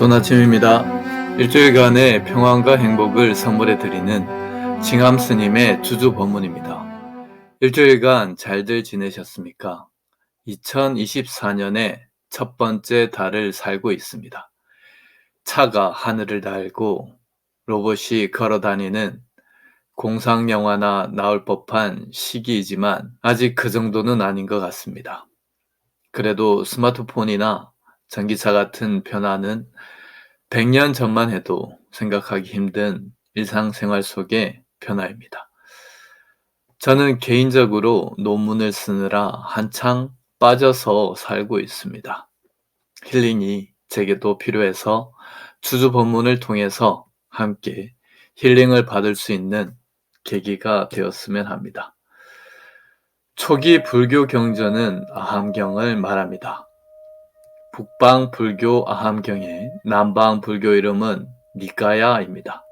좋은 아침입니다. 일주일간의 평안과 행복을 선물해 드리는 징함 스님의 주주 법문입니다. 일주일간 잘들 지내셨습니까? 2024년의 첫 번째 달을 살고 있습니다. 차가 하늘을 날고 로봇이 걸어 다니는 공상 영화나 나올 법한 시기이지만 아직 그 정도는 아닌 것 같습니다. 그래도 스마트폰이나 전기차 같은 변화는 100년 전만 해도 생각하기 힘든 일상생활 속의 변화입니다. 저는 개인적으로 논문을 쓰느라 한창 빠져서 살고 있습니다. 힐링이 제게도 필요해서 주주 법문을 통해서 함께 힐링을 받을 수 있는 계기가 되었으면 합니다. 초기 불교 경전은 아함경을 말합니다. 북방 불교 아함경의 남방 불교 이름은 니까야입니다.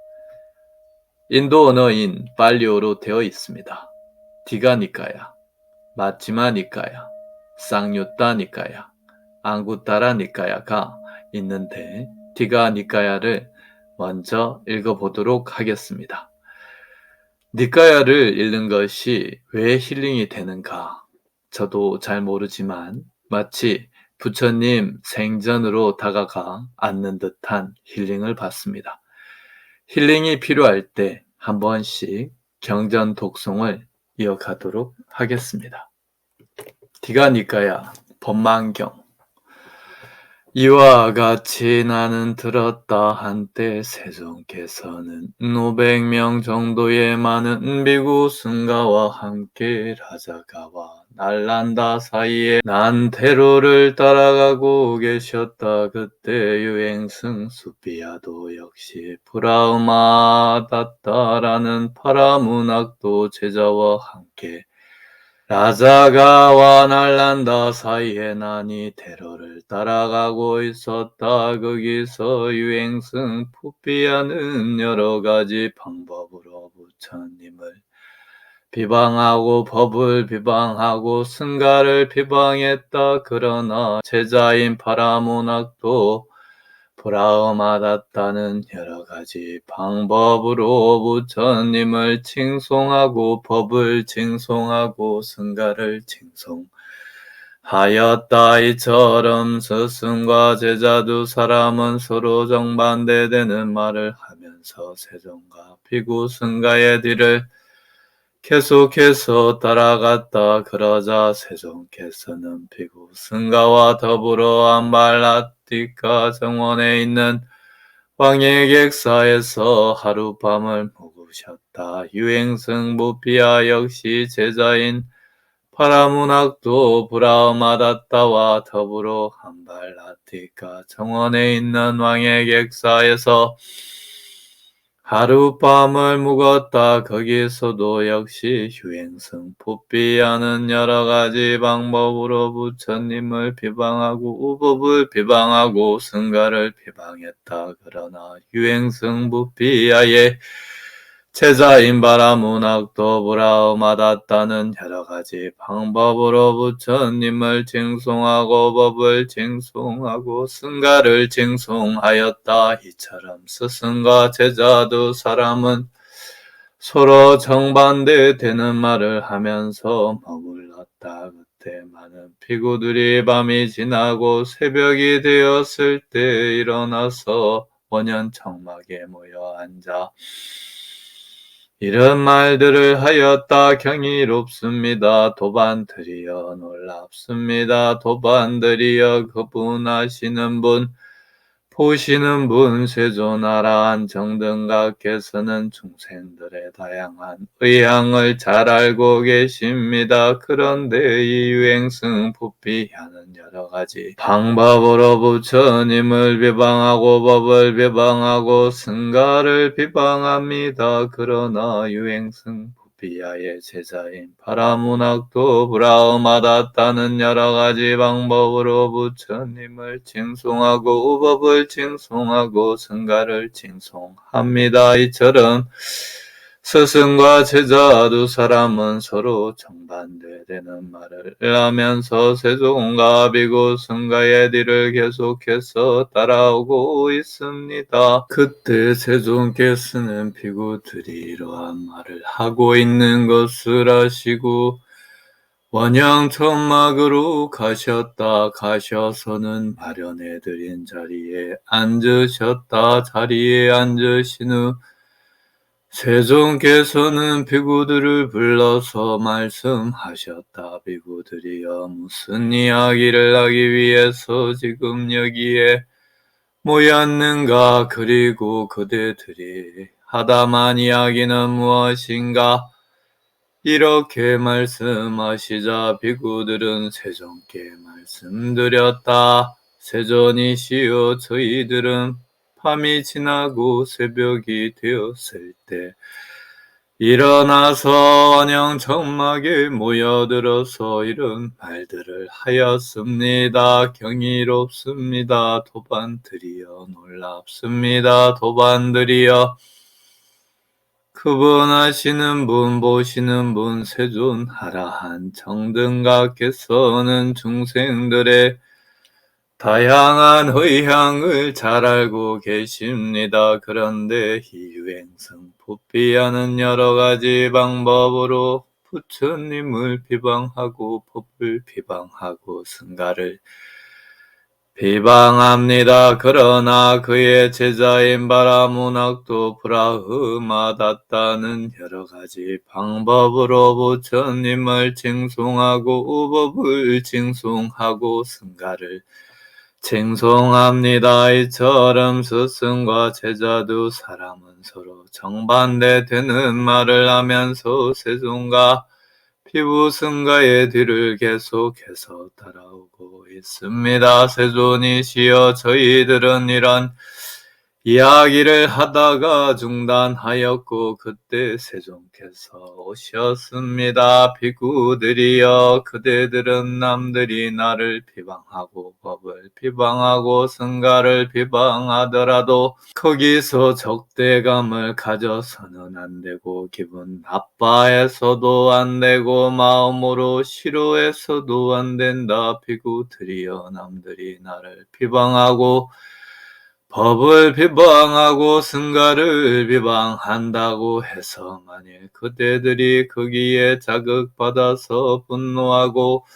인도 언어인 팔리어로 되어 있습니다. 디가 니까야, 마치마 니까야, 쌍유따 니까야, 앙구따라 니까야가 있는데 디가 니까야를 먼저 읽어보도록 하겠습니다. 니까야를 읽는 것이 왜 힐링이 되는가? 저도 잘 모르지만 마치 부처님 생전으로 다가가 앉는 듯한 힐링을 받습니다. 힐링이 필요할 때 한 번씩 경전 독송을 이어가도록 하겠습니다. 디가니까야 법망경. 이와 같이 나는 들었다 한때 세종께서는 500명 정도의 많은 비구 승가와 함께 라자가와 날란다 사이에 난테로를 따라가고 계셨다. 그때 유행승 수피아도 역시 브라흐마다타라는 파라문학도 제자와 함께 라자가와 날란다 사이에 난이 테러를 따라가고 있었다. 거기서 유행승 푸피아는 여러 가지 방법으로 부처님을 비방하고 법을 비방하고 승가를 비방했다. 그러나 제자인 파라문학도 브라흐마다타는 여러 가지 방법으로 부처님을 칭송하고 법을 칭송하고 승가를 칭송하였다. 이처럼 스승과 제자 두 사람은 서로 정반대되는 말을 하면서 세종과 비구 승가의 뒤를 계속해서 따라갔다. 그러자 세종께서는 비구 승가와 더불어 암발라티카 정원에 있는 왕예객사에서 하룻밤을 묵으셨다. 유행승 무피아 역시 제자인 파라문학도 브라흐마다타와 더불어 암발라티카 정원에 있는 왕예객사에서 하룻밤을 묵었다. 거기서도 역시 유행승 푸피아는 여러 가지 방법으로 부처님을 비방하고 우법을 비방하고 승가를 비방했다. 그러나 유행승 푸피아의 제자인 바라문학도 브라흐마다타는 여러 가지 방법으로 부처님을 칭송하고 법을 칭송하고 승가를 칭송하였다. 이처럼 스승과 제자 두 사람은 서로 정반대되는 말을 하면서 머물렀다. 그때 많은 비구들이 밤이 지나고 새벽이 되었을 때 일어나서 원현청막에 모여 앉아 이런 말들을 하였다. 경이롭습니다. 도반들이여 놀랍습니다. 도반들이여 그분하시는 분 보시는 분 세존나라 안정등각께서는 중생들의 다양한 의향을 잘 알고 계십니다. 그런데 이 유행승 부피하는 여러 가지 방법으로 부처님을 비방하고 법을 비방하고 승가를 비방합니다. 그러나 유행승 부피아의 제자인 파라문학도 브라흐마다타는 여러 가지 방법으로 부처님을 칭송하고 우법을 칭송하고 승가를 칭송합니다. 이처럼 스승과 제자 두 사람은 서로 정반대되는 말을 하면서 세종과 비구 승가의 뒤를 계속해서 따라오고 있습니다. 그때 세종께서는 비구들이 이러한 말을 하고 있는 것을 아시고 원양천막으로 가셔서는 마련해드린 자리에 앉으셨다. 자리에 앉으신 후 세종께서는 비구들을 불러서 말씀하셨다. 비구들이여, 무슨 이야기를 하기 위해서 지금 여기에 모였는가? 그리고 그대들이 하다만 이야기는 무엇인가? 이렇게 말씀하시자 비구들은 세종께 말씀드렸다. 세존이시여, 저희들은 밤이 지나고 새벽이 되었을 때 일어나서 원양천막에 모여들어서 이런 말들을 하였습니다. 경이롭습니다. 도반들이여, 놀랍습니다. 도반들이여, 그분 아시는 분, 보시는 분, 세존하라한 정등각께서는 중생들의 다양한 의향을 잘 알고 계십니다. 그런데 이 유행성 포피하는 여러 가지 방법으로 부처님을 비방하고 법을 비방하고 승가를 비방합니다. 그러나 그의 제자인 바라문학도 브라흐마다타는 여러 가지 방법으로 부처님을 칭송하고 법을 칭송하고 승가를 칭송합니다. 이처럼 스승과 제자 두 사람은 서로 정반대되는 말을 하면서 세종과 비구승가의 뒤를 계속해서 따라오고 있습니다. 세존이시여, 저희들은 이런 이야기를 하다가 중단하였고 그때 세종께서 오셨습니다. 비구들이여, 그대들은 남들이 나를 비방하고 법을 비방하고 승가를 비방하더라도 거기서 적대감을 가져서는 안 되고 기분 나빠해서도 안 되고 마음으로 싫어해서도 안 된다. 비구들이여, 남들이 나를 비방하고 법을 비방하고 승가를 비방한다고 해서 만일 그대들이 거기에 자극받아서 분노하고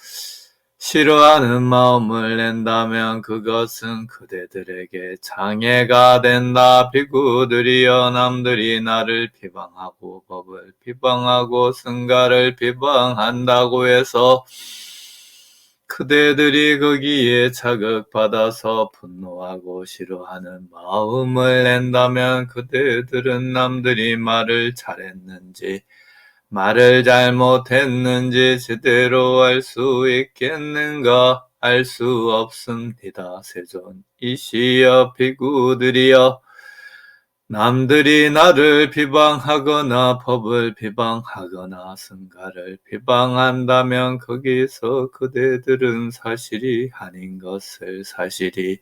싫어하는 마음을 낸다면 그것은 그대들에게 장애가 된다. 비구들이여, 남들이 나를 비방하고 법을 비방하고 승가를 비방한다고 해서 그대들이 거기에 자극받아서 분노하고 싫어하는 마음을 낸다면 그대들은 남들이 말을 잘했는지 말을 잘못했는지 제대로 알 수 있겠는가? 알 수 없습니다. 세존이시여, 비구들이여, 남들이 나를 비방하거나 법을 비방하거나 승가를 비방한다면 거기서 그대들은 사실이 아닌 것을 사실이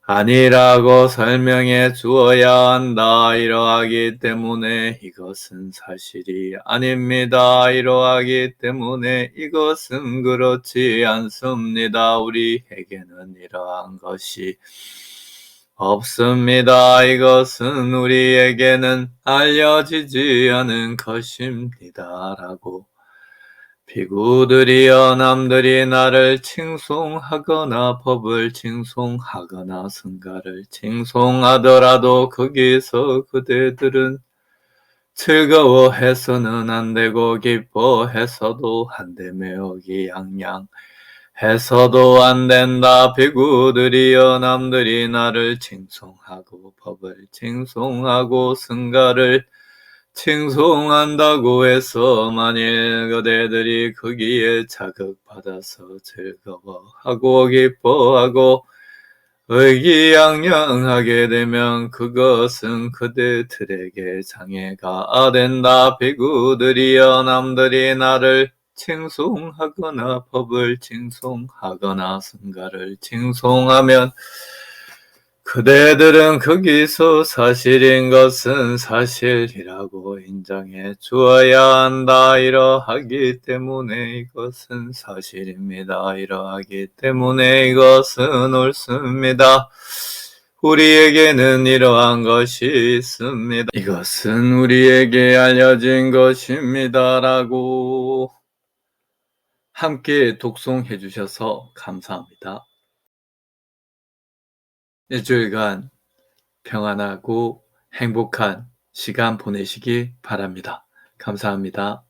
아니라고 설명해 주어야 한다. 이러하기 때문에 이것은 사실이 아닙니다. 이러하기 때문에 이것은 그렇지 않습니다. 우리에게는 이러한 것이 없습니다. 이것은 우리에게는 알려지지 않은 것입니다. 라고 비구들이여, 남들이 나를 칭송하거나 법을 칭송하거나 승가를 칭송하더라도 거기서 그대들은 즐거워해서는 안 되고 기뻐해서도 안 되며 기양양 해서도 안 된다. 비구들이여, 남들이 나를 칭송하고 법을 칭송하고 승가를 칭송한다고 해서 만일 그대들이 거기에 자극받아서 즐거워하고 기뻐하고 의기양양하게 되면 그것은 그대들에게 장애가 된다. 비구들이여, 남들이 나를 칭송하거나 법을 칭송하거나 승가를 칭송하면 그대들은 거기서 사실인 것은 사실이라고 인정해 주어야 한다. 이러하기 때문에 이것은 사실입니다. 이러하기 때문에 이것은 옳습니다. 우리에게는 이러한 것이 있습니다. 이것은 우리에게 알려진 것입니다. 라고 함께 독송해 주셔서 감사합니다. 일주일간 평안하고 행복한 시간 보내시기 바랍니다. 감사합니다.